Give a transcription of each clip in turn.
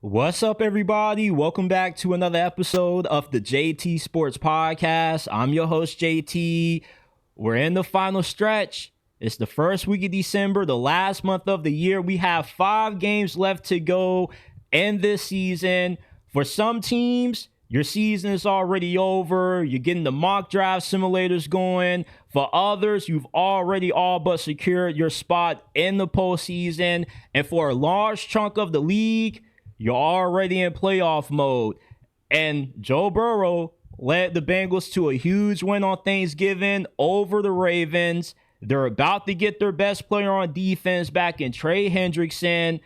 What's up, everybody? Welcome back to another episode of the JT Sports Podcast. I'm your host, JT. We're in the final stretch. It's the first week of December, the last month of the year. We have 5 games left to go in this season. For some teams, your season is already over. You're getting the mock draft simulators going. For others, you've already all but secured your spot in the postseason. And for a large chunk of the league, you're already in playoff mode. And Joe Burrow led the Bengals to a huge win on Thanksgiving over the Ravens. They're about to get their best player on defense back in Trey Hendrickson.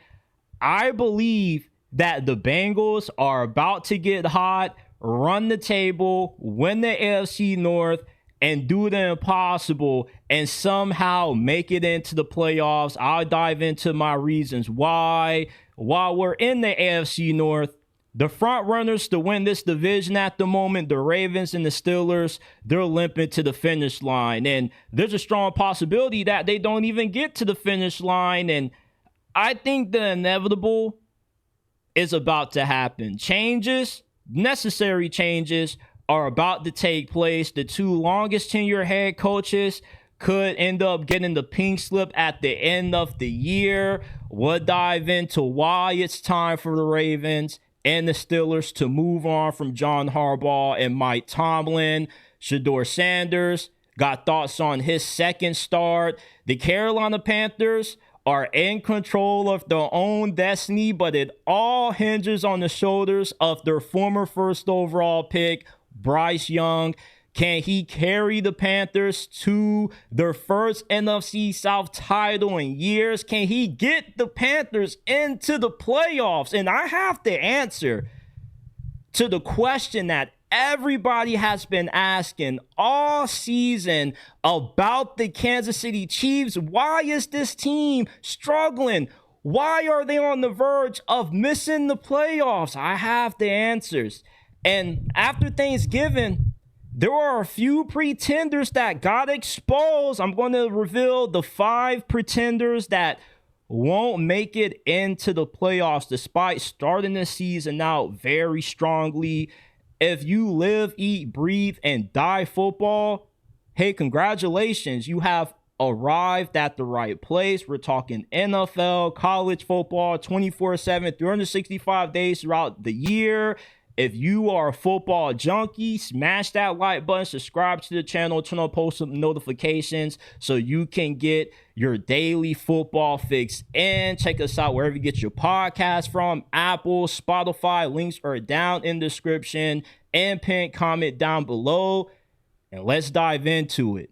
I believe that the Bengals are about to get hot, run the table, win the AFC North, and do the impossible and somehow make it into the playoffs. I'll dive into my reasons why. While we're in the AFC North, the front runners to win this division at the moment, the Ravens and the Steelers, they're limping to the finish line. And there's a strong possibility that they don't even get to the finish line. And I think the inevitable is about to happen. Changes, necessary changes, are about to take place. The 2 longest tenure head coaches could end up getting the pink slip at the end of the year. We'll dive into why it's time for the Ravens and the Steelers to move on from John Harbaugh and Mike Tomlin. Shadur Sanders got thoughts on his second start. The Carolina Panthers are in control of their own destiny, but it all hinges on the shoulders of their former first overall pick, Bryce Young. Can he carry the Panthers to their first NFC South title in years? Can he get the Panthers into the playoffs? And I have to answer to the question that everybody has been asking all season about the Kansas City Chiefs. Why is this team struggling? Why are they on the verge of missing the playoffs? I have the answers. And after Thanksgiving, there are a few pretenders that got exposed. I'm going to reveal the 5 pretenders that won't make it into the playoffs despite starting the season out very strongly. If you live, eat, breathe, and die football, hey, congratulations. You have arrived at the right place. We're talking NFL, college football, 24/7, 365 days throughout the year. If you are a football junkie, smash that like button, subscribe to the channel, turn on post notifications so you can get your daily football fix. And check us out wherever you get your podcast from, Apple, Spotify. Links are down in the description and pinned comment down below. And let's dive into it.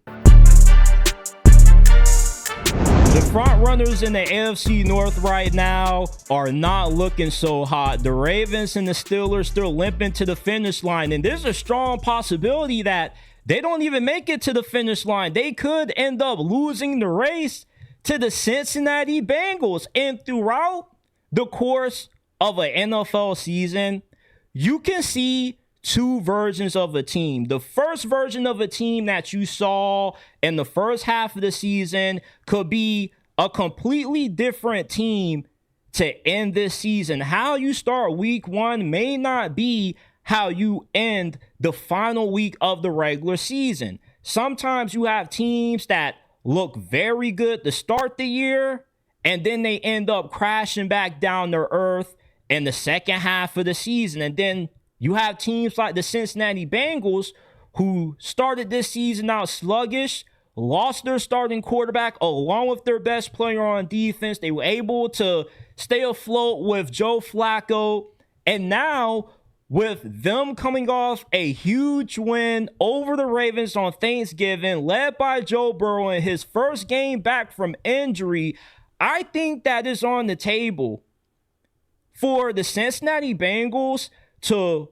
The front runners in the AFC North right now are not looking so hot. The Ravens and the Steelers, they're limping to the finish line. And there's a strong possibility that they don't even make it to the finish line. They could end up losing the race to the Cincinnati Bengals. And throughout the course of an NFL season, you can see 2 versions of a team. The first version of a team that you saw in the first half of the season could be a completely different team to end this season. How you start week 1 may not be how you end the final week of the regular season. Sometimes you have teams that look very good to start the year, and then they end up crashing back down to earth in the second half of the season. And then you have teams like the Cincinnati Bengals who started this season out sluggish, lost their starting quarterback along with their best player on defense. They were able to stay afloat with Joe Flacco. And now, with them coming off a huge win over the Ravens on Thanksgiving, led by Joe Burrow in his first game back from injury, I think that is on the table for the Cincinnati Bengals to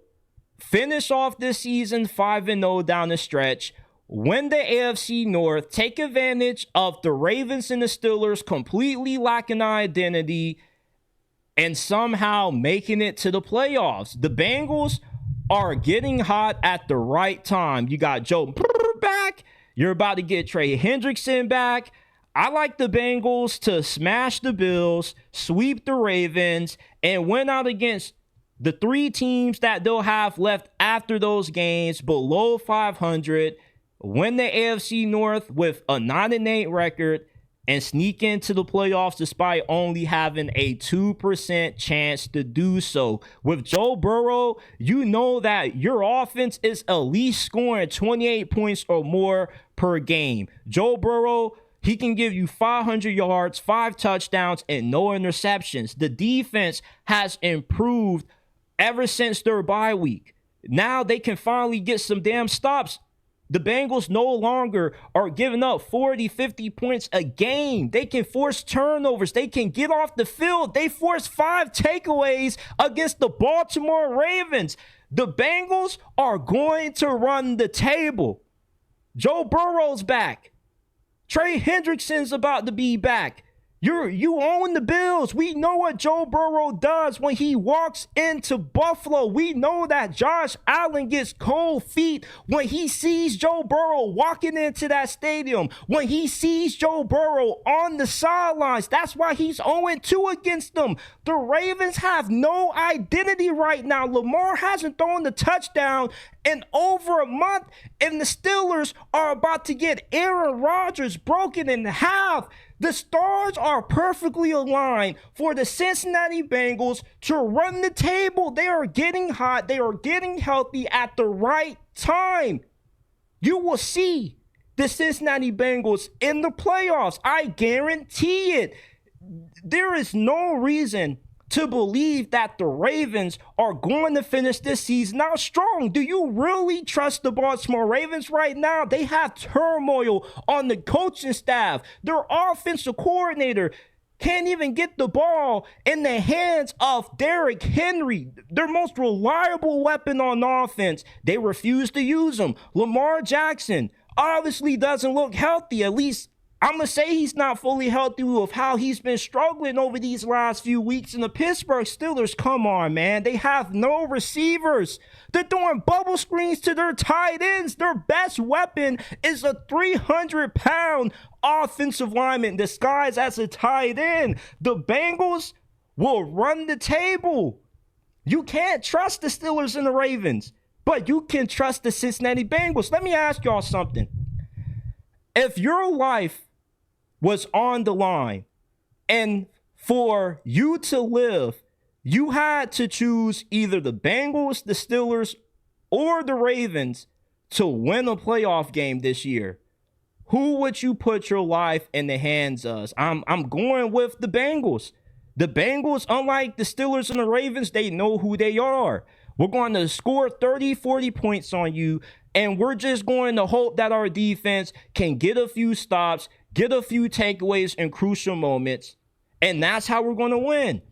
finish off this season 5-0 down the stretch, win the AFC North, take advantage of the Ravens and the Steelers completely lacking identity, and somehow making it to the playoffs. The Bengals are getting hot at the right time. You got Joe back. You're about to get Trey Hendrickson back. I like the Bengals to smash the Bills, sweep the Ravens, and win out against the 3 teams that they'll have left after those games below 500, win the AFC North with a 9-8 record, and sneak into the playoffs despite only having a 2% chance to do so. With Joe Burrow, you know that your offense is at least scoring 28 points or more per game. Joe Burrow, he can give you 500 yards, 5 touchdowns, and no interceptions. The defense has improved ever since their bye week. Now they can finally get some damn stops. The Bengals no longer are giving up 40, 50 points a game. They can force turnovers. They can get off the field. They forced 5 takeaways against the Baltimore Ravens. The Bengals are going to run the table. Joe Burrow's back. Trey Hendrickson's about to be back. You own the Bills. We know what Joe Burrow does when he walks into Buffalo. We know that Josh Allen gets cold feet when he sees Joe Burrow walking into that stadium. When he sees Joe Burrow on the sidelines, that's why he's 0-2 against them. The Ravens have no identity right now. Lamar hasn't thrown the touchdown in over a month, and the Steelers are about to get Aaron Rodgers broken in half. The stars are perfectly aligned for the Cincinnati Bengals to run the table. They are getting hot. They are getting healthy at the right time. You will see the Cincinnati Bengals in the playoffs. I guarantee it. There is no reason to believe that the Ravens are going to finish this season out strong. Do you really trust the Baltimore Ravens right now? They have turmoil on the coaching staff. Their offensive coordinator can't even get the ball in the hands of Derrick Henry, their most reliable weapon on offense. They refuse to use him. Lamar Jackson obviously doesn't look healthy. At least I'm going to say he's not fully healthy with how he's been struggling over these last few weeks. And the Pittsburgh Steelers, come on, man. They have no receivers. They're throwing bubble screens to their tight ends. Their best weapon is a 300-pound offensive lineman disguised as a tight end. The Bengals will run the table. You can't trust the Steelers and the Ravens, but you can trust the Cincinnati Bengals. Let me ask y'all something. If your life was on the line, and for you to live, you had to choose either the Bengals, the Steelers, or the Ravens to win a playoff game this year, who would you put your life in the hands of? I'm going with the Bengals. The Bengals, unlike the Steelers and the Ravens, they know who they are. We're going to score 30, 40 points on you, and we're just going to hope that our defense can get a few stops, get a few takeaways in crucial moments, and that's how we're going to win.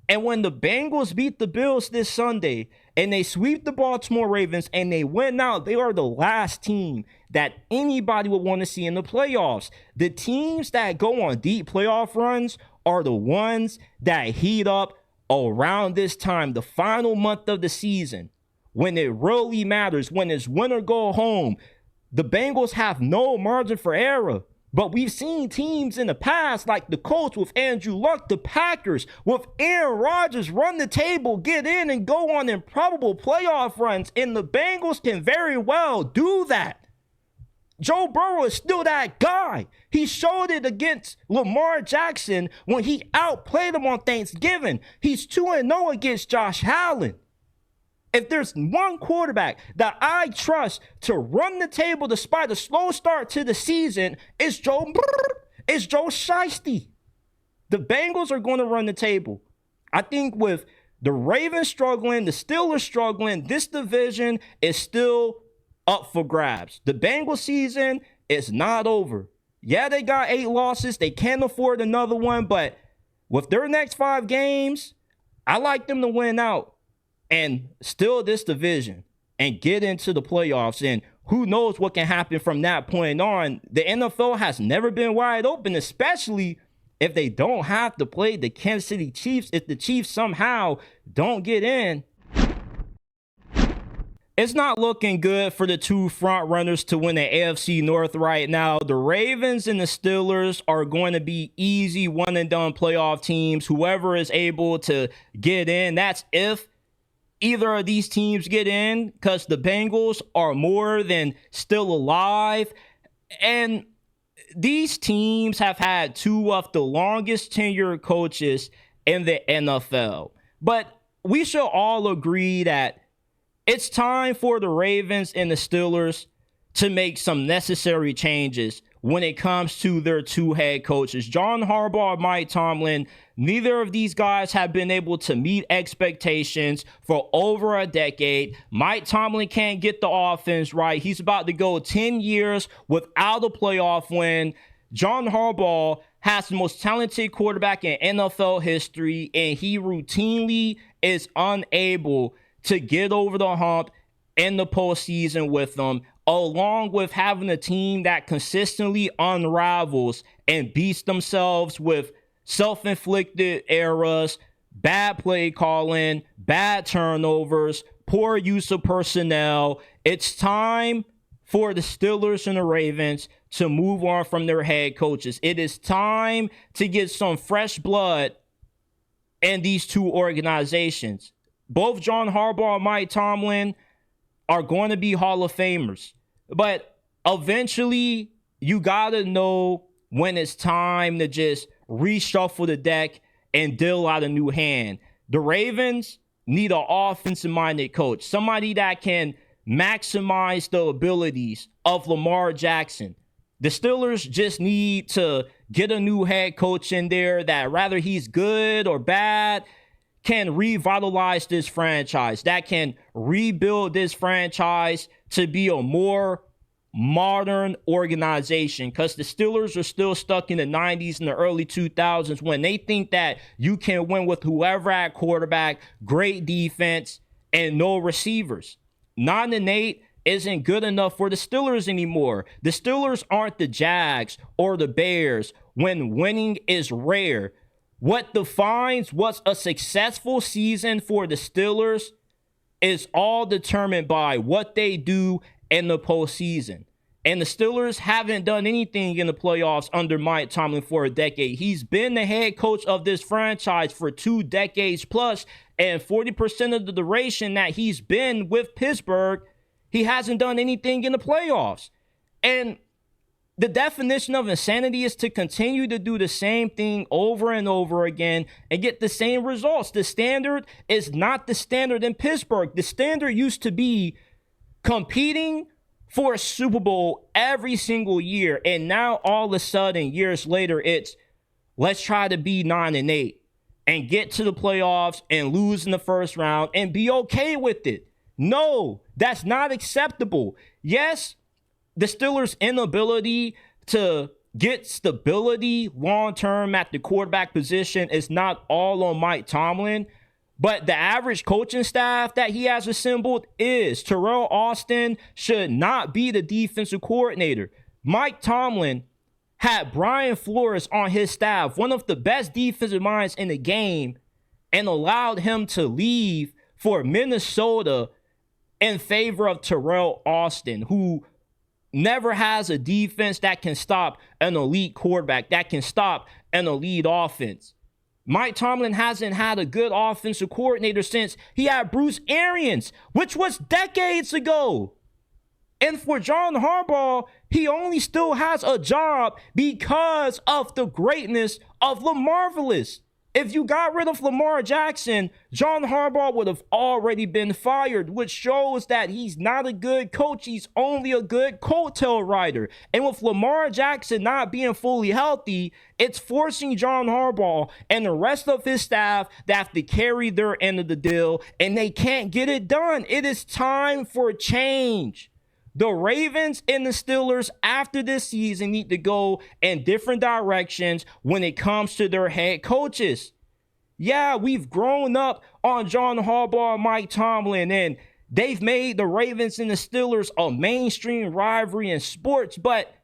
And when the Bengals beat the Bills this Sunday and they sweep the Baltimore Ravens and they win out, they are the last team that anybody would want to see in the playoffs. The teams that go on deep playoff runs are the ones that heat up around this time, the final month of the season, when it really matters, when it's win or go home. The Bengals have no margin for error. But we've seen teams in the past, like the Colts with Andrew Luck, the Packers with Aaron Rodgers, run the table, get in, and go on improbable playoff runs. And the Bengals can very well do that. Joe Burrow is still that guy. He showed it against Lamar Jackson when he outplayed him on Thanksgiving. He's 2-0 against Josh Allen. If there's one quarterback that I trust to run the table despite a slow start to the season, it's Joe Shiesty. The Bengals are going to run the table. I think with the Ravens struggling, the Steelers struggling, this division is still up for grabs. The Bengals season is not over. Yeah, they got 8 losses. They can't afford another one, but with their next 5 games, I like them to win out and steal this division and get into the playoffs. And who knows what can happen from that point on. The NFL has never been wide open, especially if they don't have to play the Kansas City Chiefs. If the Chiefs somehow don't get in, It's not looking good for the two front runners to win the AFC North right now. The Ravens and the Steelers are going to be easy one and done playoff teams. Whoever is able to get in, that's if either of these teams get in, because the Bengals are more than still alive. And these teams have had two of the longest tenured coaches in the NFL. But we should all agree that it's time for the Ravens and the Steelers to make some necessary changes when it comes to their two head coaches. John Harbaugh and Mike Tomlin, neither of these guys have been able to meet expectations for over a decade. Mike Tomlin can't get the offense right. He's about to go 10 years without a playoff win. John Harbaugh has the most talented quarterback in NFL history, and he routinely is unable to get over the hump in the postseason with them, along with having a team that consistently unravels and beats themselves with self-inflicted errors, bad play calling, bad turnovers, poor use of personnel. It's time for the Steelers and the Ravens to move on from their head coaches. It is time to get some fresh blood in these two organizations. Both John Harbaugh and Mike Tomlin are going to be Hall of Famers. But eventually, you got to know when it's time to just reshuffle the deck and deal out a new hand. The Ravens need an offensive-minded coach, somebody that can maximize the abilities of Lamar Jackson. The Steelers just need to get a new head coach in there that, rather he's good or bad, can revitalize this franchise, that can rebuild this franchise to be a more modern organization, because the Steelers are still stuck in the 90s and the early 2000s when they think that you can win with whoever at quarterback, great defense, and no receivers. 9-8 isn't good enough for the Steelers anymore. The Steelers aren't the Jags or the Bears when winning is rare. What defines what's a successful season for the Steelers is all determined by what they do in the postseason. And the Steelers haven't done anything in the playoffs under Mike Tomlin for a decade. He's been the head coach of this franchise for 2 decades plus, and 40% of the duration that he's been with Pittsburgh, he hasn't done anything in the playoffs. And the definition of insanity is to continue to do the same thing over and over again and get the same results. The standard is not the standard in Pittsburgh. The standard used to be competing for a Super Bowl every single year. And now all of a sudden, years later, it's let's try to be 9-8 and get to the playoffs and lose in the first round and be okay with it. No, that's not acceptable. Yes, the Steelers' inability to get stability long-term at the quarterback position is not all on Mike Tomlin, but the average coaching staff that he has assembled is. Terrell Austin should not be the defensive coordinator. Mike Tomlin had Brian Flores on his staff, one of the best defensive minds in the game, and allowed him to leave for Minnesota in favor of Terrell Austin, who never has a defense that can stop an elite quarterback, that can stop an elite offense. Mike Tomlin hasn't had a good offensive coordinator since he had Bruce Arians, which was decades ago. And for John Harbaugh, he only still has a job because of the greatness of LaMarvelous. If you got rid of Lamar Jackson, John Harbaugh would have already been fired, which shows that he's not a good coach. He's only a good coattail rider. And with Lamar Jackson not being fully healthy, it's forcing John Harbaugh and the rest of his staff to have to carry their end of the deal, and they can't get it done. It is time for change. The Ravens and the Steelers after this season need to go in different directions when it comes to their head coaches. Yeah, we've grown up on John Harbaugh and Mike Tomlin, and they've made the Ravens and the Steelers a mainstream rivalry in sports, but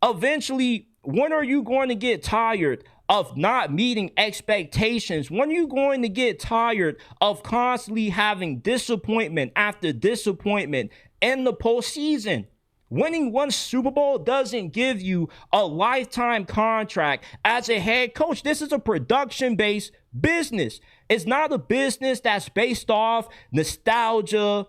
eventually, when are you going to get tired of not meeting expectations? When are you going to get tired of constantly having disappointment after disappointment in the postseason? Winning one Super Bowl doesn't give you a lifetime contract as a head coach. This is a production-based business. It's not a business that's based off nostalgia,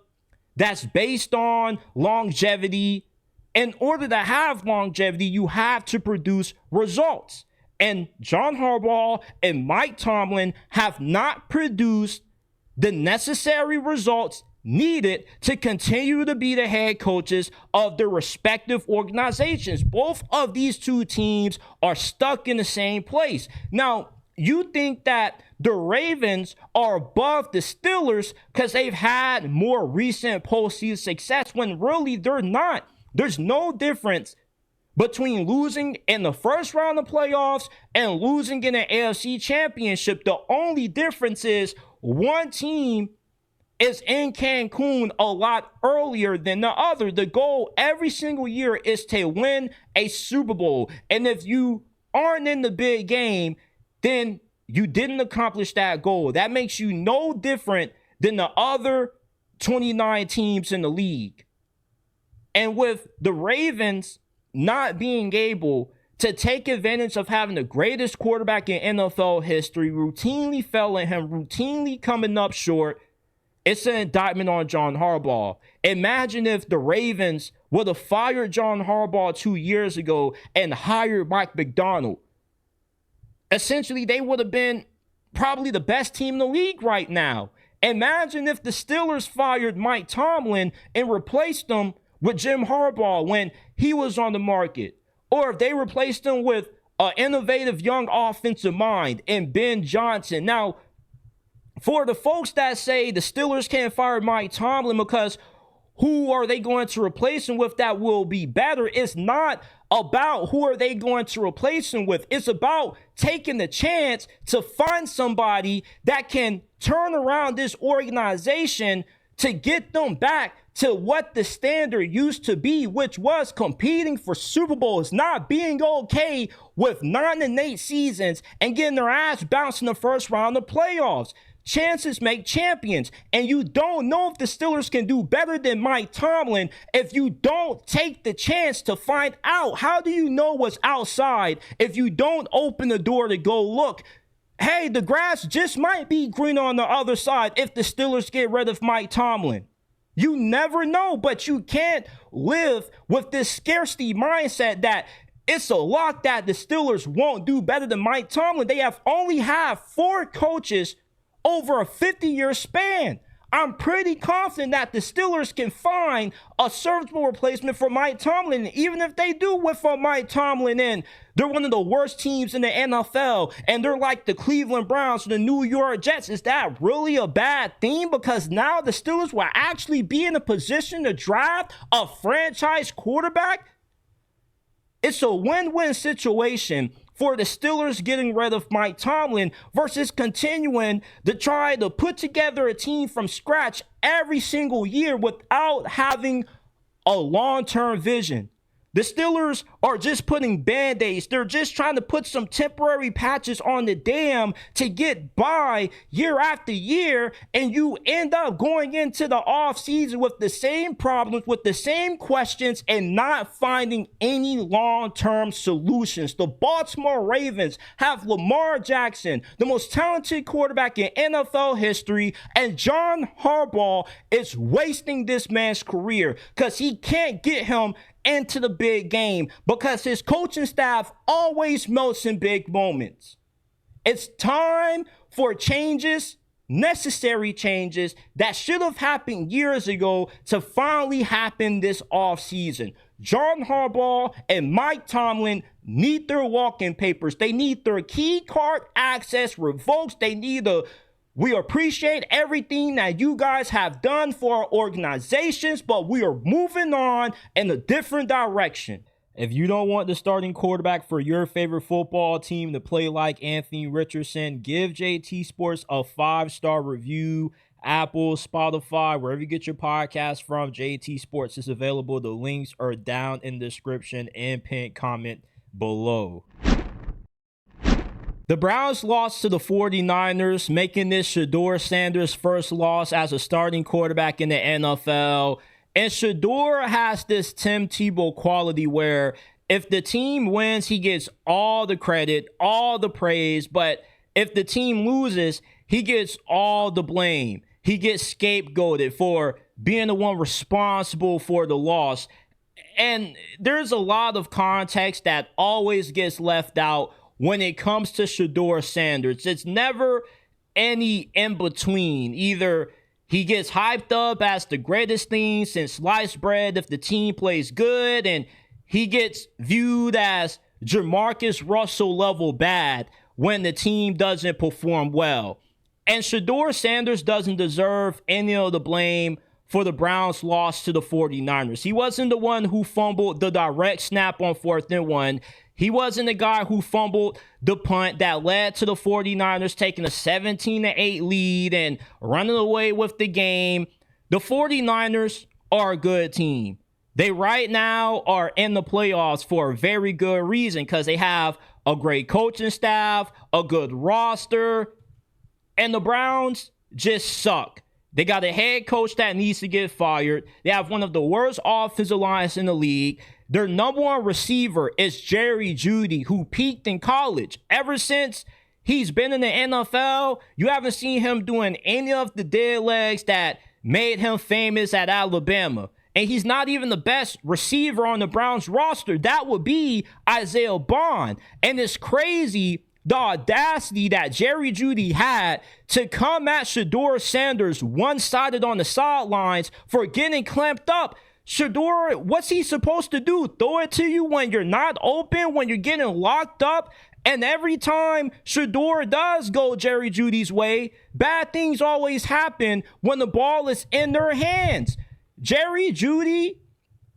that's based on longevity. In order to have longevity, you have to produce results. And John Harbaugh and Mike Tomlin have not produced the necessary results needed to continue to be the head coaches of their respective organizations. Both of these two teams are stuck in the same place. Now, you think that the Ravens are above the Steelers because they've had more recent postseason success, when really they're not. There's no difference between losing in the first round of playoffs and losing in an AFC championship. The only difference is one team is in Cancun a lot earlier than the other. The goal every single year is to win a Super Bowl. And if you aren't in the big game, then you didn't accomplish that goal. That makes you no different than the other 29 teams in the league. And with the Ravens not being able to take advantage of having the greatest quarterback in NFL history, routinely failing him, routinely coming up short, it's an indictment on John Harbaugh. Imagine if the Ravens would have fired John Harbaugh 2 years ago and hired Mike Macdonald. Essentially, they would have been probably the best team in the league right now. Imagine if the Steelers fired Mike Tomlin and replaced him with Jim Harbaugh when he was on the market. Or if they replaced him with an innovative young offensive mind in Ben Johnson. Now, for the folks that say the Steelers can't fire Mike Tomlin because who are they going to replace him with that will be better? It's not about who are they going to replace him with. It's about taking the chance to find somebody that can turn around this organization to get them back to what the standard used to be, which was competing for Super Bowls, not being okay with 9-8 seasons and getting their ass bounced in the first round of playoffs. Chances make champions, and you don't know if the Steelers can do better than Mike Tomlin if you don't take the chance to find out. How do you know what's outside if you don't open the door to go look? Hey, the grass just might be greener on the other side if the Steelers get rid of Mike Tomlin. You never know, but you can't live with this scarcity mindset that it's a lock that the Steelers won't do better than Mike Tomlin. They have only had 4 coaches over a 50-year span. I'm pretty confident that the Steelers can find a serviceable replacement for Mike Tomlin. Even if they do whiff on Mike Tomlin in, they're one of the worst teams in the NFL, and they're like the Cleveland Browns or the New York Jets. Is that really a bad thing? Because now the Steelers will actually be in a position to draft a franchise quarterback. It's a win-win situation for the Steelers getting rid of Mike Tomlin versus continuing to try to put together a team from scratch every single year without having a long-term vision. The Steelers are just putting Band-Aids. They're just trying to put some temporary patches on the dam to get by year after year, and you end up going into the offseason with the same problems, with the same questions, and not finding any long-term solutions. The Baltimore Ravens have Lamar Jackson, the most talented quarterback in NFL history, and John Harbaugh is wasting this man's career because he can't get him into the big game because his coaching staff always melts in big moments. It's time for changes, necessary changes that should have happened years ago to finally happen this offseason. John Harbaugh and Mike Tomlin need their walking papers. They need their key card access revoked. They need we appreciate everything that you guys have done for our organizations, but we are moving on in a different direction. If you don't want the starting quarterback for your favorite football team to play like Anthony Richardson, give JT Sports a 5-star review. Apple, Spotify, wherever you get your podcast from, JT Sports is available. The links are down in the description and pinned comment below. The Browns lost to the 49ers, making this Shadur Sanders' first loss as a starting quarterback in the NFL. And Shedeur has this Tim Tebow quality where if the team wins, he gets all the credit, all the praise. But if the team loses, he gets all the blame. He gets scapegoated for being the one responsible for the loss. And there's a lot of context that always gets left out when it comes to Shadur Sanders. It's never any in between. Either he gets hyped up as the greatest thing since sliced bread if the team plays good, and he gets viewed as Jamarcus Russell level bad when the team doesn't perform well. And Shadur Sanders doesn't deserve any of the blame for the Browns' loss to the 49ers. He wasn't the one who fumbled the direct snap on 4th and 1. He wasn't the guy who fumbled the punt that led to the 49ers taking a 17-8 lead and running away with the game. The 49ers are a good team. They right now are in the playoffs for a very good reason because they have a great coaching staff, a good roster, and the Browns just suck. They got a head coach that needs to get fired. They have one of the worst offensive lines in the league. Their number one receiver is Jerry Jeudy, who peaked in college. Ever since he's been in the NFL, you haven't seen him doing any of the dead legs that made him famous at Alabama. And he's not even the best receiver on the Browns roster. That would be Isaiah Bond. And it's crazy the audacity that Jerry Jeudy had to come at Shadur Sanders one-sided on the sidelines for getting clamped up. Shadur, what's he supposed to do? Throw it to you when you're not open, when you're getting locked up? And every time Shadur does go Jerry Jeudy's way, bad things always happen when the ball is in their hands. Jerry Jeudy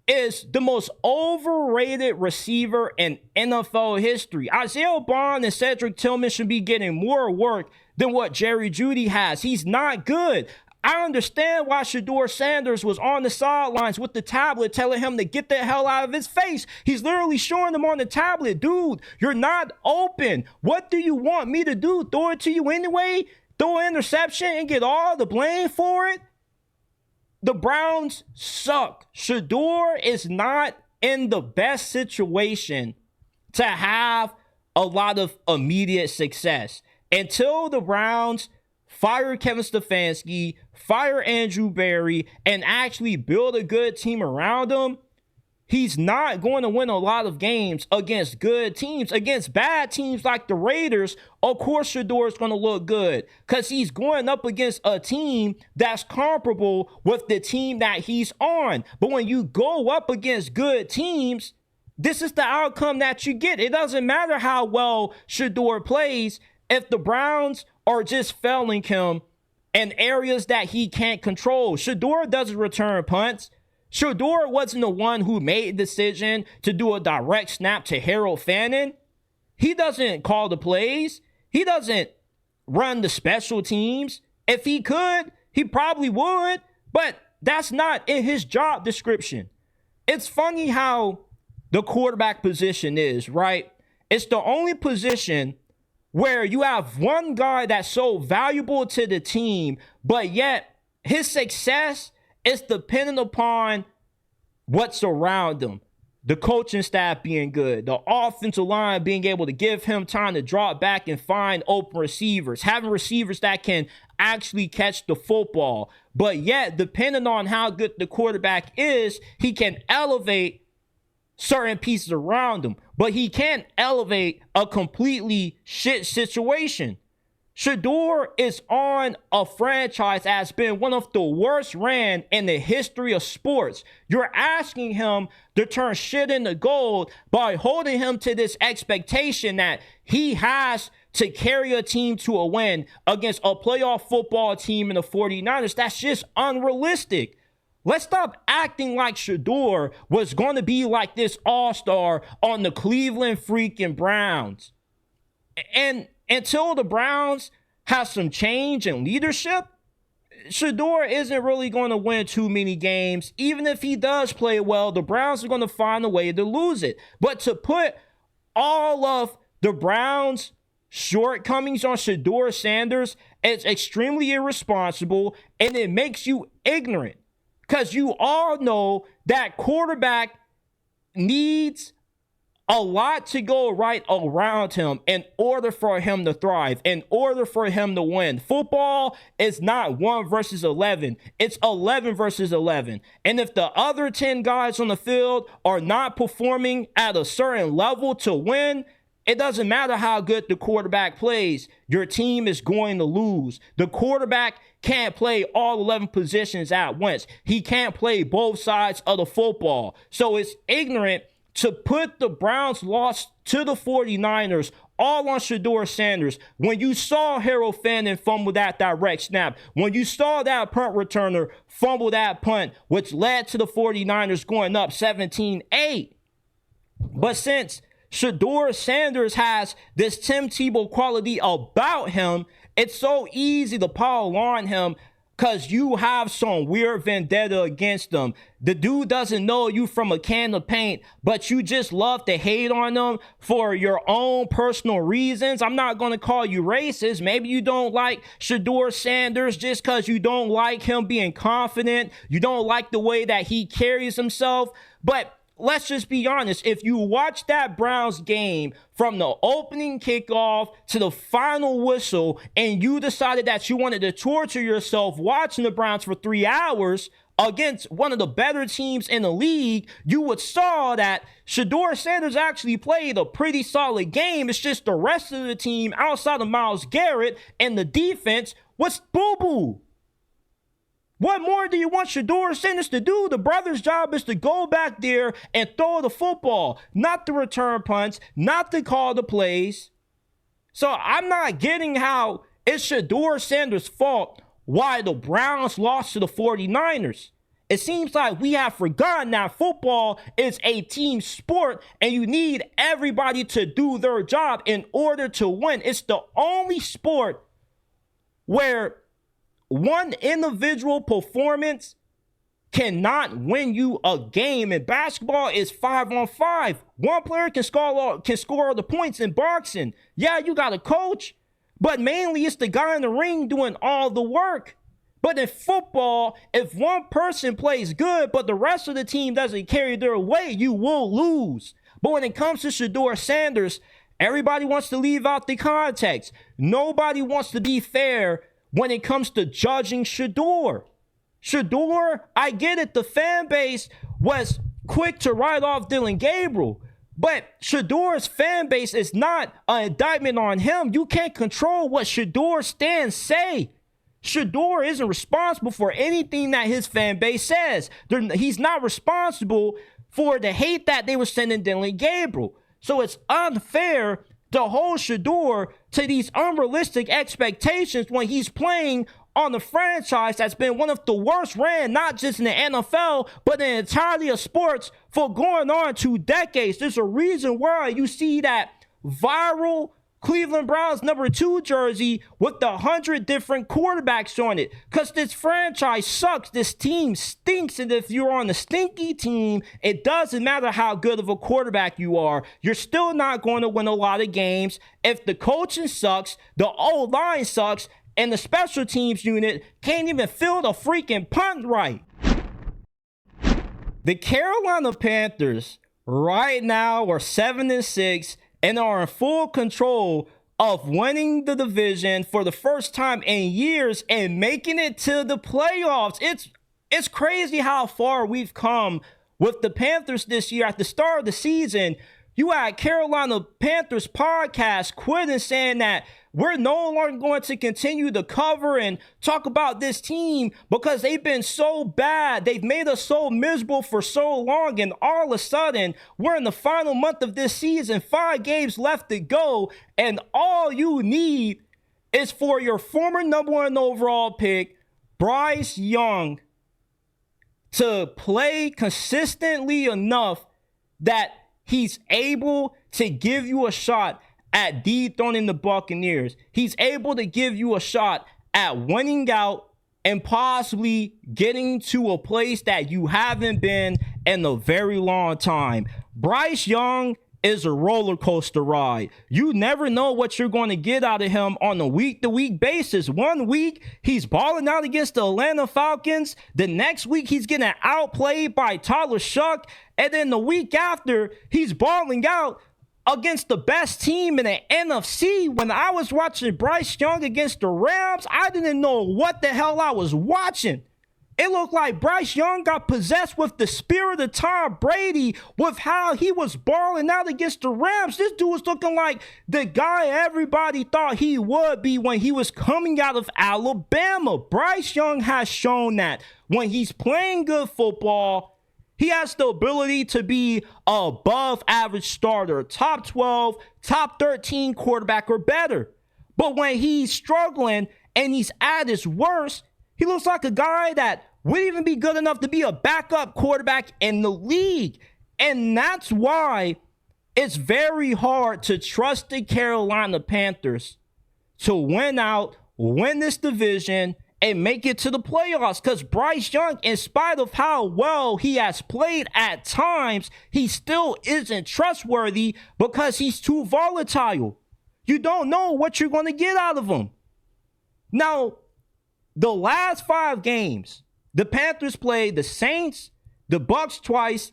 is the most overrated receiver in NFL history. Isaiah Bond and Cedric Tillman should be getting more work than what Jerry Jeudy has. He's not good. I understand why Shadur Sanders was on the sidelines with the tablet telling him to get the hell out of his face. He's literally showing him on the tablet, dude, you're not open. What do you want me to do? Throw it to you anyway? Throw an interception and get all the blame for it? The Browns suck. Shadur is not in the best situation to have a lot of immediate success. Until the Browns fire Kevin Stefanski, fire Andrew Berry, and actually build a good team around him, he's not going to win a lot of games against good teams. Against bad teams like the Raiders, of course Shedeur is going to look good because he's going up against a team that's comparable with the team that he's on. But when you go up against good teams, this is the outcome that you get. It doesn't matter how well Shedeur plays if the Browns are just failing him in areas that he can't control. Shedeur doesn't return punts. Shedeur wasn't the one who made the decision to do a direct snap to Harold Fannin. He doesn't call the plays. He doesn't run the special teams. If he could, he probably would, but that's not in his job description. It's funny how the quarterback position is, right? It's the only position where you have one guy that's so valuable to the team, but yet his success is dependent upon what's around him. The coaching staff being good, the offensive line being able to give him time to drop back and find open receivers, having receivers that can actually catch the football. But yet, depending on how good the quarterback is, he can elevate certain pieces around him, but he can't elevate a completely shit situation. Shedeur is on a franchise that has been one of the worst ran in the history of sports. You're asking him to turn shit into gold by holding him to this expectation that he has to carry a team to a win against a playoff football team in the 49ers. That's just unrealistic. Let's stop acting like Shedeur was going to be like this all-star on the Cleveland freaking Browns. And until the Browns have some change in leadership, Shedeur isn't really going to win too many games. Even if he does play well, the Browns are going to find a way to lose it. But to put all of the Browns' shortcomings on Shadur Sanders is extremely irresponsible, and it makes you ignorant. Because you all know that quarterback needs a lot to go right around him in order for him to thrive, in order for him to win. Football is not 1 versus 11. It's 11 versus 11. And if the other 10 guys on the field are not performing at a certain level to win, it doesn't matter how good the quarterback plays. Your team is going to lose. The quarterback can't play all 11 positions at once. He can't play both sides of the football. So it's ignorant to put the Browns' loss to the 49ers all on Shadur Sanders. When you saw Harold Fannin fumble that direct snap, when you saw that punt returner fumble that punt, which led to the 49ers going up 17-8. But since Shadur Sanders has this Tim Tebow quality about him, it's so easy to pile on him because you have some weird vendetta against him. The dude doesn't know you from a can of paint, but you just love to hate on him for your own personal reasons. I'm not going to call you racist. Maybe you don't like Shadur Sanders just because you don't like him being confident. You don't like the way that he carries himself. But let's just be honest. If you watch that Browns game from the opening kickoff to the final whistle, and you decided that you wanted to torture yourself watching the Browns for 3 hours against one of the better teams in the league, you would saw that Shadur Sanders actually played a pretty solid game. It's just the rest of the team outside of Myles Garrett and the defense was boo-boo. What more do you want Shadur Sanders to do? The brother's job is to go back there and throw the football, not to return punts, not to call the plays. So I'm not getting how it's Shadur Sanders' fault why the Browns lost to the 49ers. It seems like we have forgotten that football is a team sport and you need everybody to do their job in order to win. It's the only sport where one individual performance cannot win you a game. And basketball is 5-on-5. One player can score all the points. In boxing, yeah, you got a coach, but mainly it's the guy in the ring doing all the work. But in football, if one person plays good, but the rest of the team doesn't carry their weight, you will lose. But when it comes to Shadur Sanders, everybody wants to leave out the context. Nobody wants to be fair when it comes to judging Shadur. Shadur, I get it. The fan base was quick to write off Dylan Gabriel. But Shadur's fan base is not an indictment on him. You can't control what Shadur stands say. Shadur isn't responsible for anything that his fan base says. He's not responsible for the hate that they were sending Dylan Gabriel. So it's unfair to hold Shadur to these unrealistic expectations when he's playing on the franchise that's been one of the worst ran, not just in the NFL, but in entirety of sports for going on 2 decades. There's a reason why you see that viral Cleveland Browns #2 jersey with the 100 different quarterbacks on it. Because this franchise sucks. This team stinks. And if you're on the stinky team, it doesn't matter how good of a quarterback you are. You're still not going to win a lot of games. If the coaching sucks, the O-line sucks, and the special teams unit can't even field a freaking punt right. The Carolina Panthers right now are 7-6 and are in full control of winning the division for the first time in years and making it to the playoffs. It's crazy how far we've come with the Panthers this year. At the start of the season, you had Carolina Panthers podcast quitting, saying that we're no longer going to continue to cover and talk about this team because they've been so bad. They've made us so miserable for so long. And all of a sudden, we're in the final month of this season, 5 games left to go. And all you need is for your former #1 overall pick, Bryce Young, to play consistently enough that he's able to give you a shot at dethroning the Buccaneers. He's able to give you a shot at winning out and possibly getting to a place that you haven't been in a very long time. Bryce Young is a roller coaster ride. You never know what you're going to get out of him on a week-to-week basis. 1 week, he's balling out against the Atlanta Falcons. The next week, he's getting outplayed by Tyler Shuck. And then the week after, he's balling out against the best team in the NFC. When I was watching Bryce Young against the Rams, I didn't know what the hell I was watching. It looked like Bryce Young got possessed with the spirit of Tom Brady with how he was balling out against the Rams. This dude was looking like the guy everybody thought he would be when he was coming out of Alabama. Bryce Young has shown that when he's playing good football, he has the ability to be above average starter, top 12, top 13 quarterback or better. But when he's struggling and he's at his worst, he looks like a guy that wouldn't even be good enough to be a backup quarterback in the league. And that's why it's very hard to trust the Carolina Panthers to win out, win this division, and make it to the playoffs. Because Bryce Young, in spite of how well he has played at times, he still isn't trustworthy because he's too volatile. You don't know what you're going to get out of him. Now, the last 5 games, the Panthers played the Saints, the Bucs twice,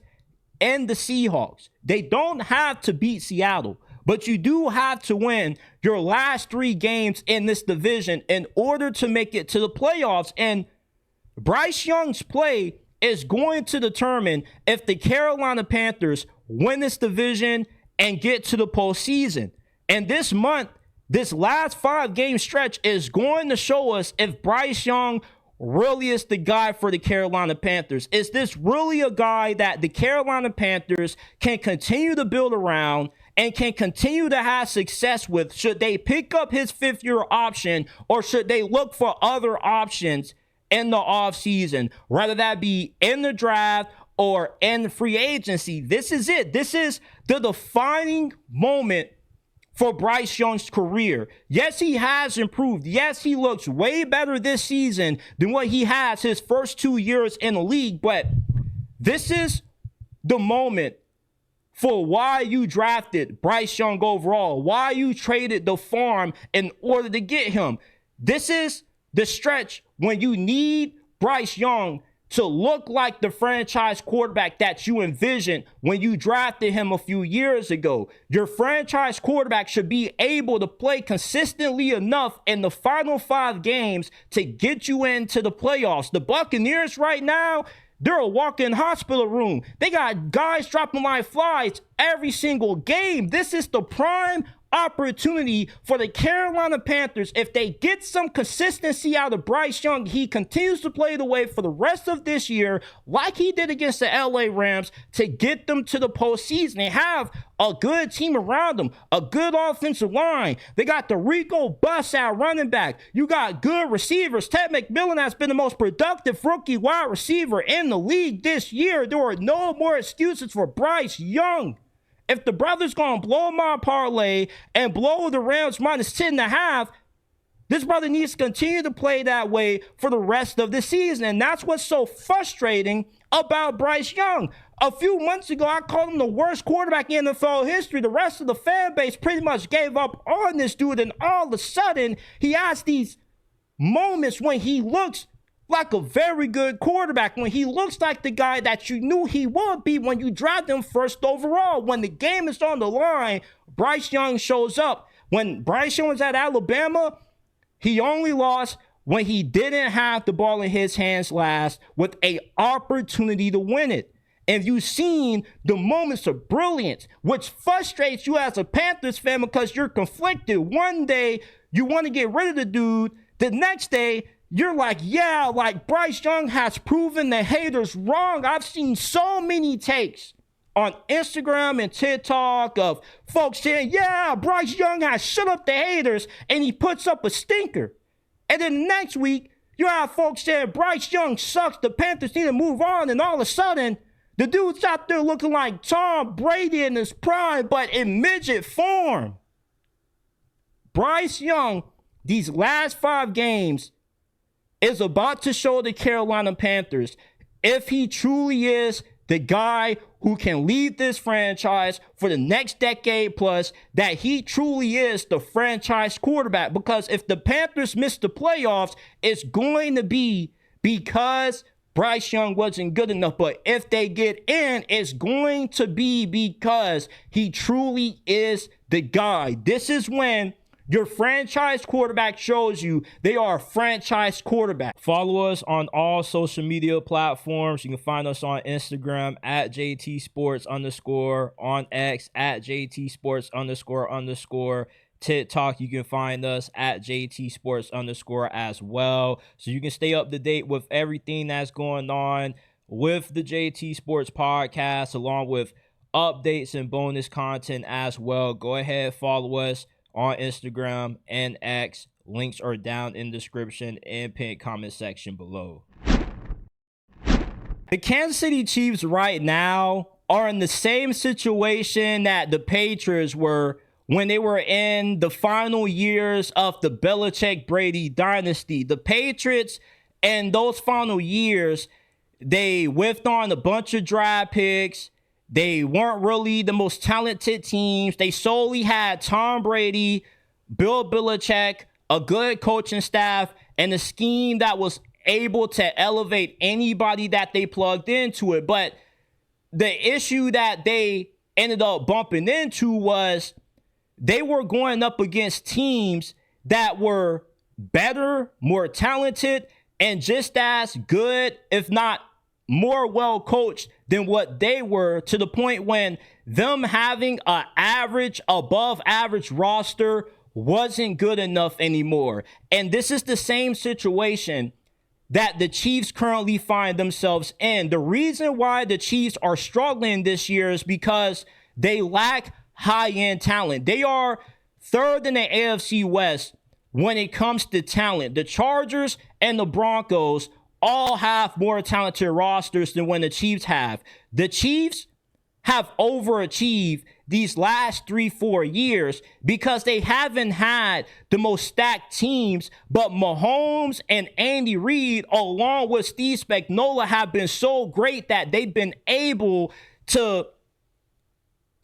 and the Seahawks. They don't have to beat Seattle, but you do have to win your last 3 games in this division in order to make it to the playoffs. And Bryce Young's play is going to determine if the Carolina Panthers win this division and get to the postseason. And this month, this last 5-game stretch is going to show us if Bryce Young really is the guy for the Carolina Panthers. Is this really a guy that the Carolina Panthers can continue to build around and can continue to have success with? Should they pick up his 5th-year option, or should they look for other options in the offseason, whether that be in the draft or in free agency? This is it. This is the defining moment for Bryce Young's career. Yes, he has improved. Yes, he looks way better this season than what he has his first 2 years in the league. But this is the moment for why you drafted Bryce Young overall, why you traded the farm in order to get him. This is the stretch when you need Bryce Young to look like the franchise quarterback that you envisioned when you drafted him a few years ago. Your franchise quarterback should be able to play consistently enough in the final 5 games to get you into the playoffs. The Buccaneers right now, they're a walk-in hospital room. They got guys dropping like flies every single game. This is the prime opportunity for the Carolina Panthers. If they get some consistency out of Bryce Young, he continues to play the way for the rest of this year, like he did against the LA Rams, to get them to the postseason. They have a good team around them, a good offensive line. They got the Rico Bus at running back. You got good receivers. Ted McMillan has been the most productive rookie wide receiver in the league this year. There are no more excuses for Bryce Young. If the brother's going to blow my parlay and blow the Rams minus 10.5, this brother needs to continue to play that way for the rest of the season. And that's what's so frustrating about Bryce Young. A few months ago, I called him the worst quarterback in NFL history. The rest of the fan base pretty much gave up on this dude. And all of a sudden, he has these moments when he looks like a very good quarterback, when he looks like the guy that you knew he would be when you drafted him first overall. When the game is on the line, Bryce Young shows up. When Bryce Young was at Alabama, he only lost when he didn't have the ball in his hands last with an opportunity to win it. And you've seen the moments of brilliance, which frustrates you as a Panthers fan because you're conflicted. One day, you want to get rid of the dude. The next day, you're like, yeah, like Bryce Young has proven the haters wrong. I've seen so many takes on Instagram and TikTok of folks saying, yeah, Bryce Young has shut up the haters, and he puts up a stinker. And then next week, you have folks saying Bryce Young sucks, the Panthers need to move on, and all of a sudden, the dude's out there looking like Tom Brady in his prime, but in midget form. Bryce Young, these last 5 games, is about to show the Carolina Panthers if he truly is the guy who can lead this franchise for the next decade plus, that he truly is the franchise quarterback. Because if the Panthers miss the playoffs, it's going to be because Bryce Young wasn't good enough. But if they get in, it's going to be because he truly is the guy. This is when your franchise quarterback shows you they are a franchise quarterback. Follow us on all social media platforms. You can find us on Instagram at JT_, on X at JT__. TikTok, you can find us at JT__ as well. So you can stay up to date with everything that's going on with the JT Sports Podcast, along with updates and bonus content as well. Go ahead, follow us on Instagram and X. Links are down in the description and pinned comment section below. The Kansas City Chiefs right now are in the same situation that the Patriots were when they were in the final years of the Belichick-Brady dynasty. The Patriots, in those final years, they whiffed on a bunch of draft picks. They weren't really the most talented teams. They solely had Tom Brady, Bill Belichick, a good coaching staff, and a scheme that was able to elevate anybody that they plugged into it. But the issue that they ended up bumping into was they were going up against teams that were better, more talented, and just as good, if not more well coached than what they were, to the point when them having an average, above average roster wasn't good enough anymore. And this is the same situation that the Chiefs currently find themselves in. The reason why the Chiefs are struggling this year is because they lack high-end talent. They are third in the AFC West when it comes to talent. The Chargers and the Broncos all have more talented rosters than when the Chiefs have. The Chiefs have overachieved these last 3-4 years because they haven't had the most stacked teams, but Mahomes and Andy Reid, along with Steve Spagnuolo, have been so great that they've been able to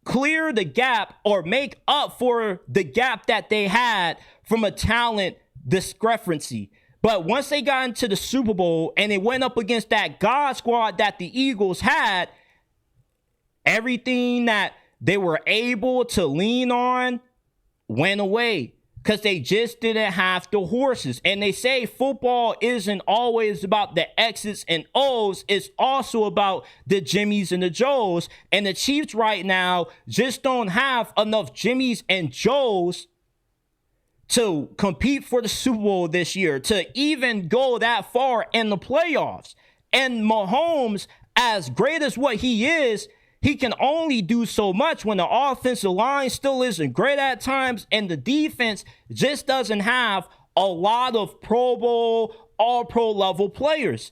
clear the gap or make up for the gap that they had from a talent discrepancy. But once they got into the Super Bowl and they went up against that God squad that the Eagles had, everything that they were able to lean on went away because they just didn't have the horses. And they say football isn't always about the X's and O's. It's also about the Jimmies and the Joes. And the Chiefs right now just don't have enough Jimmies and Joes to compete for the Super Bowl this year, to even go that far in the playoffs. And Mahomes, as great as what he is, he can only do so much when the offensive line still isn't great at times, and the defense just doesn't have a lot of Pro Bowl, All-Pro level players.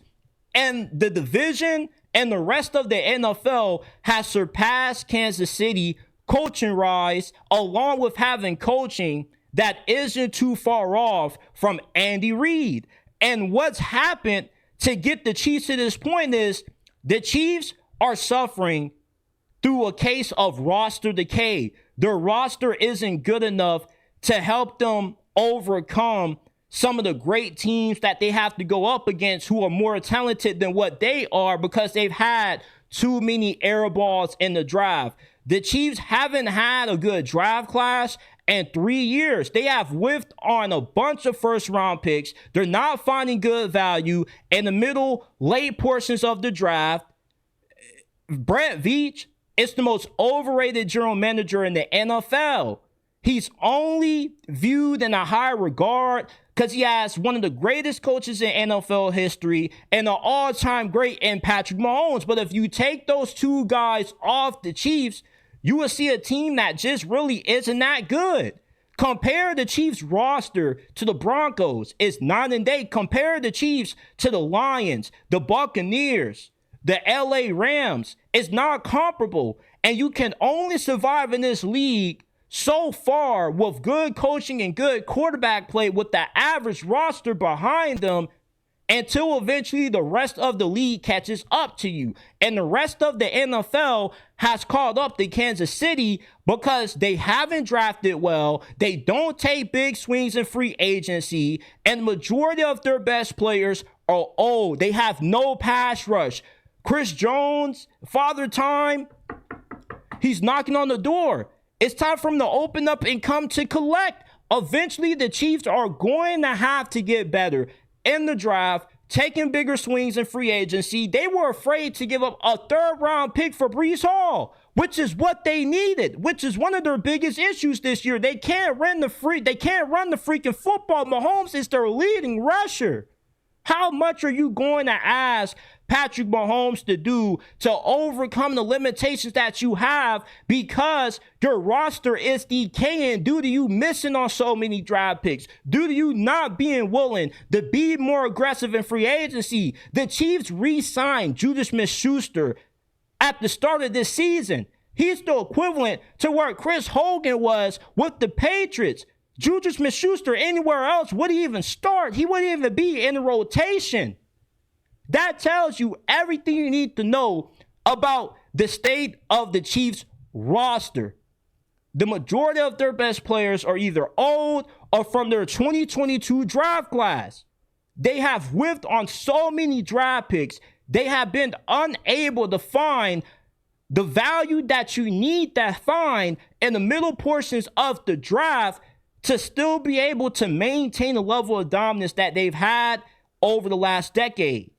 And the division and the rest of the NFL has surpassed Kansas City coaching-wise, along with having coaching that isn't too far off from Andy Reid. And what's happened to get the Chiefs to this point is the Chiefs are suffering through a case of roster decay. Their roster isn't good enough to help them overcome some of the great teams that they have to go up against who are more talented than what they are because they've had too many air balls in the draft. The Chiefs haven't had a good draft class in 3 years. They have whiffed on a bunch of first-round picks. They're not finding good value in the middle, late portions of the draft. Brett Veach is the most overrated general manager in the NFL. He's only viewed in a high regard because he has one of the greatest coaches in NFL history and an all-time great in Patrick Mahomes. But if you take those two guys off the Chiefs, you will see a team that just really isn't that good. Compare the Chiefs roster to the Broncos. It's night and day. Compare the Chiefs to the Lions, the Buccaneers, the LA Rams. It's not comparable. And you can only survive in this league so far with good coaching and good quarterback play with the average roster behind them until eventually the rest of the league catches up to you. And the rest of the NFL has caught up to Kansas City because they haven't drafted well. They don't take big swings in free agency. And the majority of their best players are old. They have no pass rush. Chris Jones, Father Time, he's knocking on the door. It's time for him to open up and come to collect. Eventually, the Chiefs are going to have to get better in the draft, taking bigger swings in free agency. They were afraid to give up a third-round pick for Breece Hall, which is what they needed, which is one of their biggest issues this year. They can't run the freaking football. Mahomes is their leading rusher. How much are you going to ask Patrick Mahomes to do to overcome the limitations that you have because your roster is decaying due to you missing on so many draft picks, due to you not being willing to be more aggressive in free agency? The Chiefs re-signed Juju Smith-Schuster at the start of this season. He's the equivalent to where Chris Hogan was with the Patriots. Juju Smith-Schuster anywhere else wouldn't even start. He wouldn't even be in the rotation. That tells you everything you need to know about the state of the Chiefs roster. The majority of their best players are either old or from their 2022 draft class. They have whiffed on so many draft picks. They have been unable to find the value that you need to find in the middle portions of the draft to still be able to maintain the level of dominance that they've had over the last decade.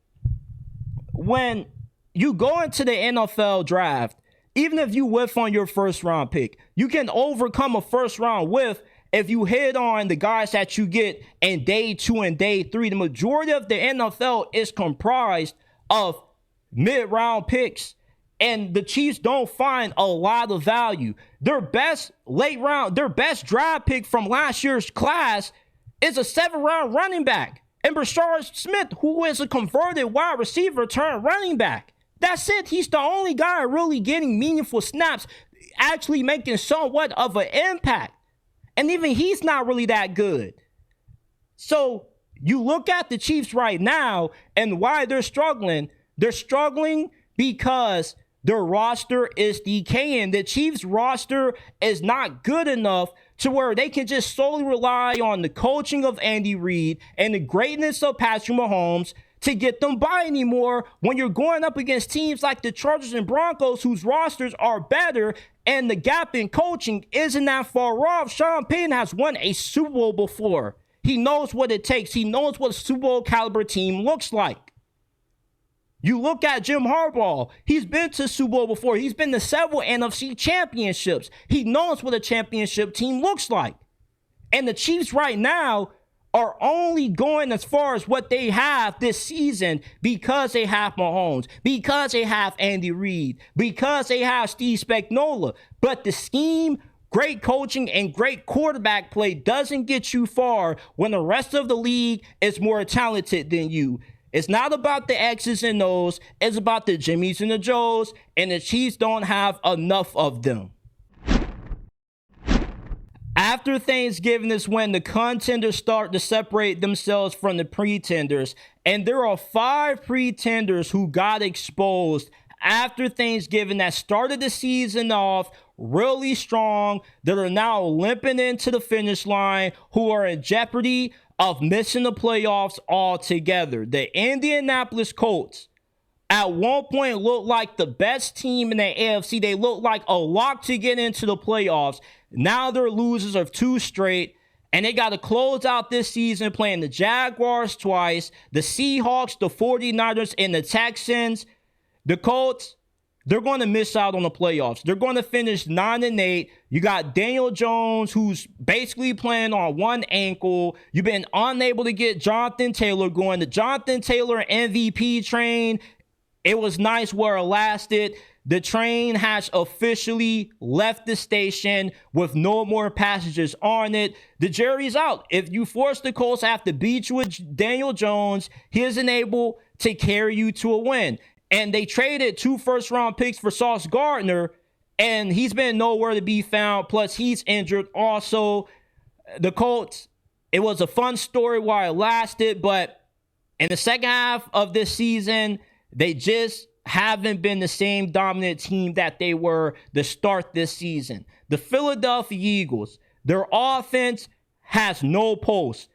When you go into the NFL draft, even if you whiff on your first round pick, you can overcome a first round whiff if you hit on the guys that you get in day 2 and day 3. The majority of the NFL is comprised of mid-round picks, and the Chiefs don't find a lot of value. Their best draft pick from last year's class is a 7th-round running back, and Brashard Smith, who is a converted wide receiver turned running back. That's it. He's the only guy really getting meaningful snaps, actually making somewhat of an impact. And even he's not really that good. So you look at the Chiefs right now and why they're struggling. They're struggling because their roster is decaying. The Chiefs roster is not good enough to where they can just solely rely on the coaching of Andy Reid and the greatness of Patrick Mahomes to get them by anymore when you're going up against teams like the Chargers and Broncos, whose rosters are better and the gap in coaching isn't that far off. Sean Payton has won a Super Bowl before. He knows what it takes. He knows what a Super Bowl caliber team looks like. You look at Jim Harbaugh. He's been to Super Bowl before. He's been to several NFC championships. He knows what a championship team looks like. And the Chiefs right now are only going as far as what they have this season because they have Mahomes, because they have Andy Reid, because they have Steve Spagnuolo. But the scheme, great coaching, and great quarterback play doesn't get you far when the rest of the league is more talented than you. It's not about the X's and O's. It's about the Jimmys and the Joes, and the Chiefs don't have enough of them. After Thanksgiving is when the contenders start to separate themselves from the pretenders, and there are 5 pretenders who got exposed after Thanksgiving that started the season off really strong, that are now limping into the finish line, who are in jeopardy of missing the playoffs altogether. The Indianapolis Colts at one point looked like the best team in the AFC. They looked like a lock to get into the playoffs. Now they're losers of 2 straight, and they got to close out this season playing the Jaguars twice, the Seahawks, the 49ers, and the Texans. The Colts, they're going to miss out on the playoffs. They're going to finish 9-8. You got Daniel Jones, who's basically playing on one ankle. You've been unable to get Jonathan Taylor going. The Jonathan Taylor MVP train, it was nice where it lasted. The train has officially left the station with no more passengers on it. The jury's out. If you force the Colts to have to beat you with Daniel Jones, he isn't able to carry you to a win. And they traded 2 first-round picks for Sauce Gardner, and he's been nowhere to be found. Plus, he's injured also. The Colts, it was a fun story while it lasted, but In the second half of this season, they just haven't been the same dominant team that they were to start this season. The Philadelphia Eagles, their offense has no pulse.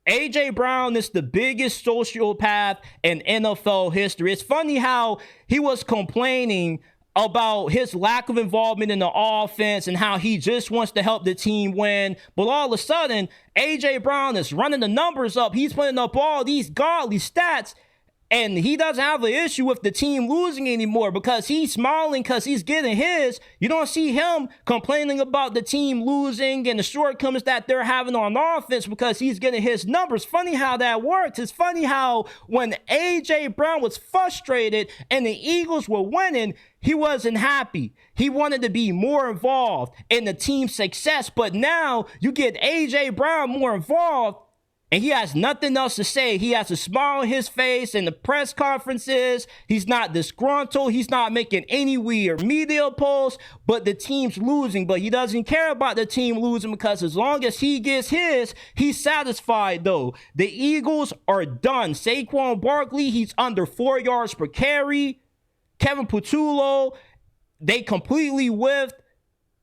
A.J. Brown is the biggest sociopath in NFL history. It's funny how he was complaining about his lack of involvement in the offense and how he just wants to help the team win. But all of a sudden, A.J. Brown is running the numbers up. He's putting up all these godly stats. And he doesn't have an issue with the team losing anymore because he's smiling because he's getting his. You don't see him complaining about the team losing and the shortcomings that they're having on offense because he's getting his numbers. Funny how that works. It's funny how when A.J. Brown was frustrated and the Eagles were winning, he wasn't happy. He wanted to be more involved in the team's success. But now you get A.J. Brown more involved, and he has nothing else to say. He has a smile on his face in the press conferences. He's not disgruntled. He's not making any weird media posts, but the team's losing. But he doesn't care about the team losing because as long as he gets his, he's satisfied, though. The Eagles are done. Saquon Barkley, he's under 4 yards per carry. Kevin Patullo, they completely whiffed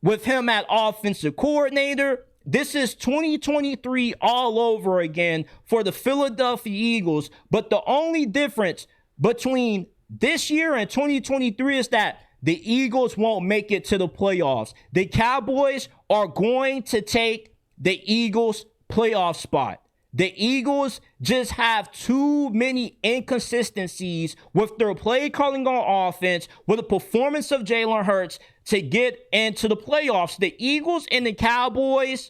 with him at offensive coordinator. This is 2023 all over again for the Philadelphia Eagles. But the only difference between this year and 2023 is that the Eagles won't make it to the playoffs. The Cowboys are going to take the Eagles' playoff spot. The Eagles just have too many inconsistencies with their play calling on offense, with the performance of Jalen Hurts to get into the playoffs. The Eagles and the Cowboys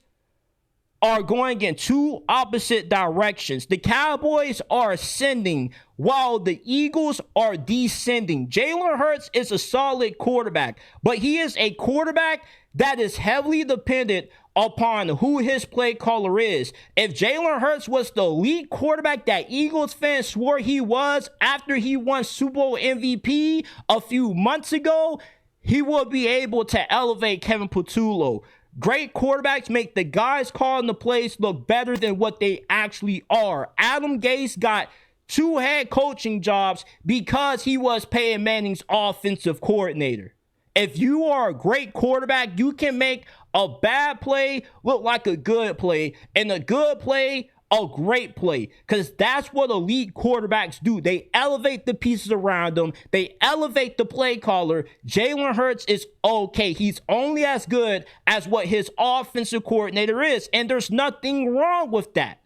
are going in two opposite directions. The Cowboys are ascending while the Eagles are descending. Jalen Hurts is a solid quarterback, but he is a quarterback that is heavily dependent upon who his play caller is. If Jalen Hurts was the elite quarterback that Eagles fans swore he was after he won Super Bowl MVP a few months ago, he would be able to elevate Kevin Patullo. Great quarterbacks make the guys calling the plays look better than what they actually are. Adam Gase got 2 head coaching jobs because he was Peyton Manning's offensive coordinator. If you are a great quarterback, you can make a bad play look like a good play, and a good play a great play, because that's what elite quarterbacks do. They elevate the pieces around them. They elevate the play caller. Jalen Hurts is okay. He's only as good as what his offensive coordinator is, and there's nothing wrong with that.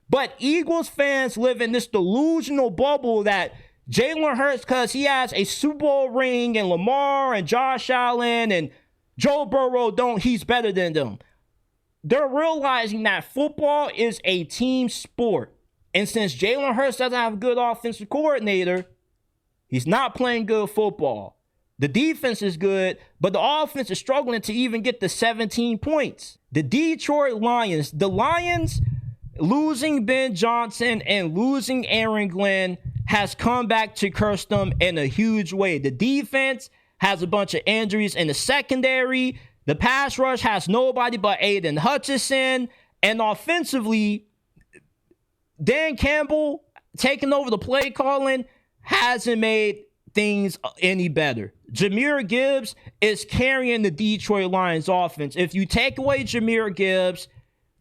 But Eagles fans live in this delusional bubble that Jalen Hurts, because he has a Super Bowl ring, and Lamar and Josh Allen and Joe Burrow don't, he's better than them. They're realizing that football is a team sport. And since Jalen Hurts doesn't have a good offensive coordinator, he's not playing good football. The defense is good, but the offense is struggling to even get the 17 points. The Detroit Lions, losing Ben Johnson and losing Aaron Glenn has come back to curse them in a huge way. The defense has a bunch of injuries in the secondary. The pass rush has nobody but Aiden Hutchinson. And offensively, Dan Campbell taking over the play calling hasn't made things any better. Jahmyr Gibbs is carrying the Detroit Lions offense. If you take away Jahmyr Gibbs,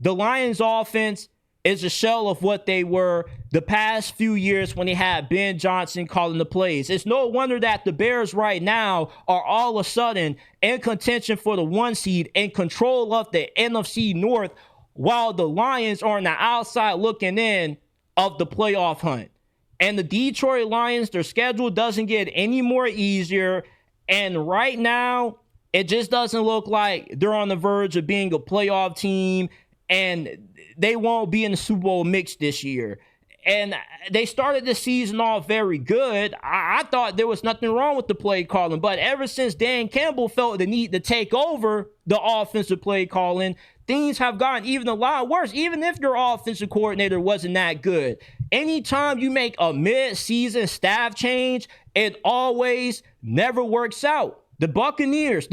the Lions offense is a shell of what they were the past few years when they had Ben Johnson calling the plays. It's no wonder that the Bears right now are all of a sudden in contention for the 1 seed, in control of the NFC North, while the Lions are on the outside looking in of the playoff hunt. And the Detroit Lions, their schedule doesn't get any more easier. And right now, it just doesn't look like they're on the verge of being a playoff team, and they won't be in the Super Bowl mix this year. And they started the season off very good. I thought there was nothing wrong with the play calling, but ever since Dan Campbell felt the need to take over the offensive play calling, things have gotten even a lot worse, even if your offensive coordinator wasn't that good. Anytime you make a mid-season staff change, it always never works out. The Buccaneers,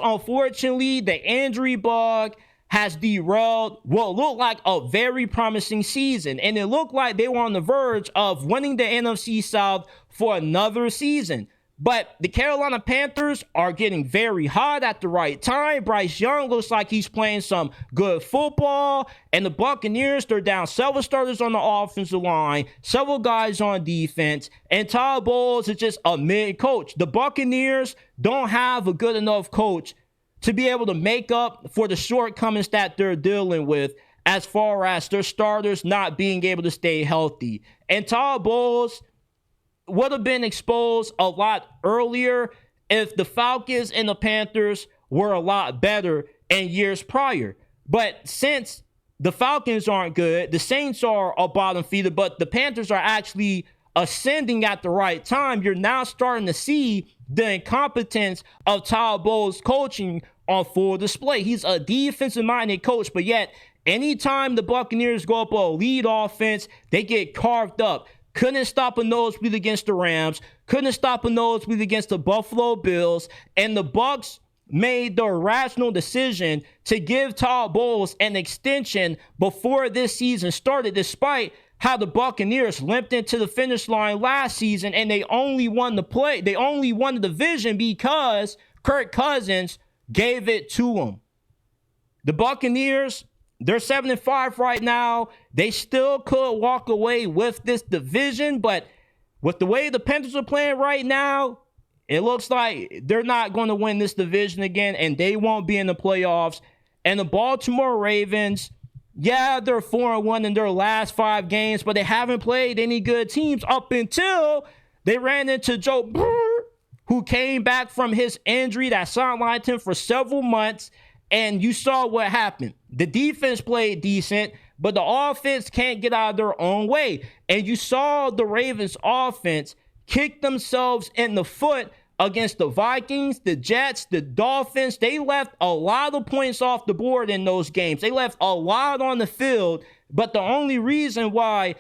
unfortunately, the injury bug has derailed what looked like a very promising season. And it looked like they were on the verge of winning the NFC South for another season. But the Carolina Panthers are getting very hot at the right time. Bryce Young looks like he's playing some good football. And the Buccaneers, they're down several starters on the offensive line, several guys on defense. And Todd Bowles is just a mid-coach. The Buccaneers don't have a good enough coach to be able to make up for the shortcomings that they're dealing with as far as their starters not being able to stay healthy. And Todd Bowles would have been exposed a lot earlier if the Falcons and the Panthers were a lot better in years prior. But since the Falcons aren't good, the Saints are a bottom feeder, but the Panthers are actually ascending at the right time, you're now starting to see the incompetence of Todd Bowles' coaching on full display. He's a defensive-minded coach, but yet anytime the Buccaneers go up a lead offense, they get carved up. Couldn't stop a nosebleed against the Rams. Couldn't stop a nosebleed against the Buffalo Bills. And the Bucs made the rational decision to give Todd Bowles an extension before this season started, despite how the Buccaneers limped into the finish line last season, and they only won the division because Kirk Cousins gave it to them. The Buccaneers, they're 7-5 right now. They still could walk away with this division, but with the way the Panthers are playing right now, it looks like they're not going to win this division again, and they won't be in the playoffs. And the Baltimore Ravens, yeah, they're 4-1 in their last 5 games, but they haven't played any good teams up until they ran into Joe Burrow, who came back from his injury that sidelined him for several months. And you saw what happened. The defense played decent, but the offense can't get out of their own way. And you saw the Ravens offense kick themselves in the foot against the Vikings, the Jets, the Dolphins. They left a lot of points off the board in those games. They left a lot on the field, but the only reason why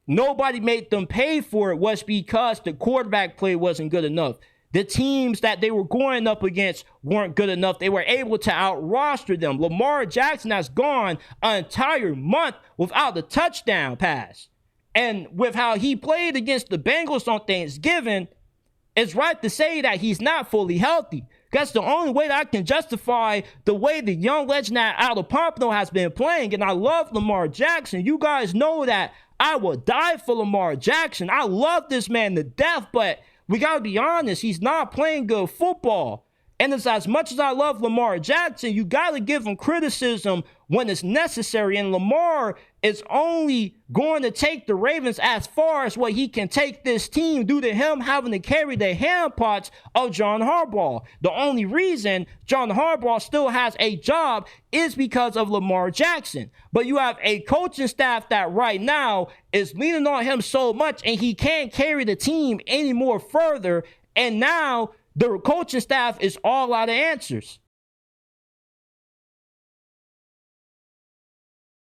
nobody made them pay for it was because the quarterback play wasn't good enough. The teams that they were going up against weren't good enough. They were able to out-roster them. Lamar Jackson has gone an entire month without a touchdown pass. And with how he played against the Bengals on Thanksgiving, it's right to say that he's not fully healthy. That's the only way that I can justify the way the young legend out of Pompano has been playing. And I love Lamar Jackson. You guys know that I will die for Lamar Jackson. I love this man to death, but we got to be honest, he's not playing good football. And it's as much as I love Lamar Jackson, you got to give him criticism when it's necessary. And Lamar is only going to take the Ravens as far as what he can take this team due to him having to carry the handpots of John Harbaugh. The only reason John Harbaugh still has a job is because of Lamar Jackson. But you have a coaching staff that right now is leaning on him so much, and he can't carry the team any more further. And now the coaching staff is all out of answers.